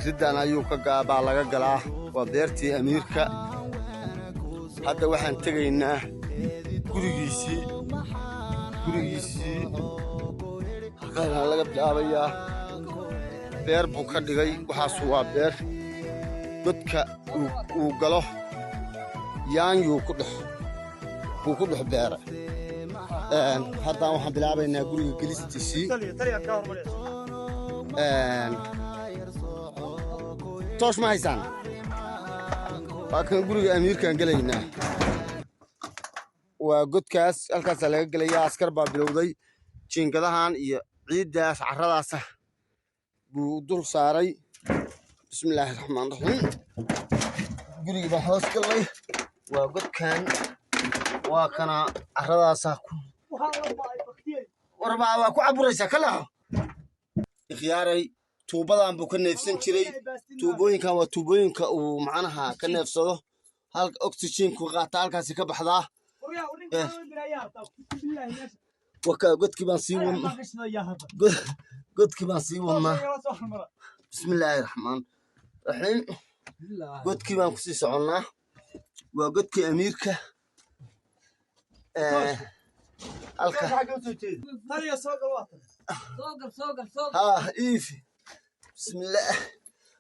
sidaan ayuu ka gaabaa laga galaa waa beertii amiirka hadda waxaan tegaynaa gurigiisii halkaan laga bilaabayaa beer buu ka dhigay waxaas waa beer godka uu galo yaanyuu ku dhex beera haddaan waxaan bilaabaynaa guriga gelistiisii toosh ma haysaan waa kan guriga amiirkaan gelaynaa waa godkaas halkaasaa laga gelayaa askar baa bilowday jiingadahan iyo ciiddaas carradaasa buu dul saaray bismillaahi raxmaan raxiim gurigii baan hoos galnay waa godkan waa kana carradaasa warbaa waa ku caburaysaa ka laho ikhyaaray tuubadan buu ka neefsan jiray tuubooyinkan waa tuubooyinka uu macnaha ka neefsado halka oxygen-ku qaata halkaasi ka baxdaa waka godkii baan sii wadnaa bismillaahi raxmaan raxiim godkii baan kusii soconnaa waa godkii amiirka halka iifi bismillaah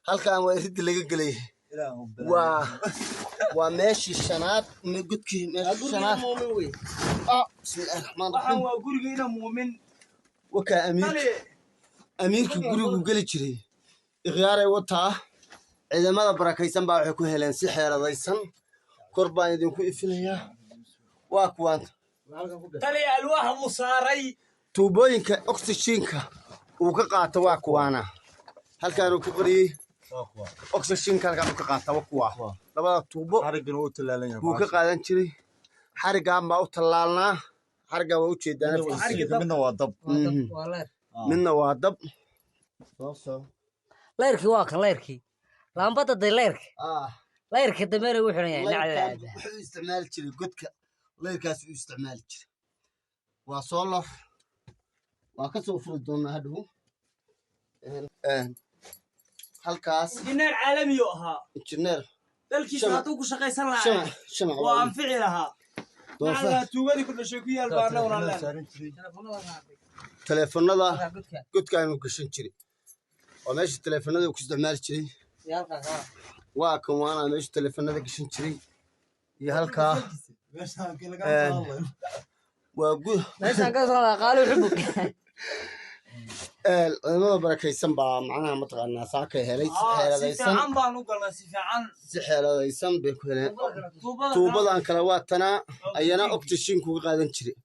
halkaan waa iridda laga gelay waa meeshii shanaad godkii meeshii shanaad bismillaahi raxmaan raxiim waa gurigeena muumin wakaa amiirka gurigu geli jiray ikhyaaray wataa ciidamada barakaysan baa waxay ku heleen si xeeladaysan kor baan idinku ifinayaa waa kuwaan tali alwaax buu saaray tuubooyinka oxygen-ka uu ka qaato waa kuwaana halkaanuu ku qariyey oxygen-ka halkaan uu ka qaata waa kuwaa labada tuubo buu ka qaadan jiray xarigaan baa u tallaalnaa xarigaan waa u jeedaa midna waa dab layrkii waa kan layrkii laambada day layrka dameera uu xiran yahay wuxuu isticmaali jiray godka layrkaas uu isticmaali jiray waa solar waa ka soo furi doonaa hadhow halkaas injineer caalami oo ahaa injineer dalkiisa hadduu ku shaqaysan lahaa waa anfici lahaa tuugadii ku dhashay ku yaal baana walaalahay teleefanada godkaanu gashan jiray waa meesha teleefanada ku isticmaali jiray waa kan waana meesha teleefanada gashan jiray iyo halkaa waa meeshaan ka soo qaali xubug ciidamada barakaysan baa macnaha mataqaanaa saaka helay si fiican baan u galnay si xeeladaysan bay ku heleen tuubadan kale waa tanaa ayana oxygen kuga qaadan jiray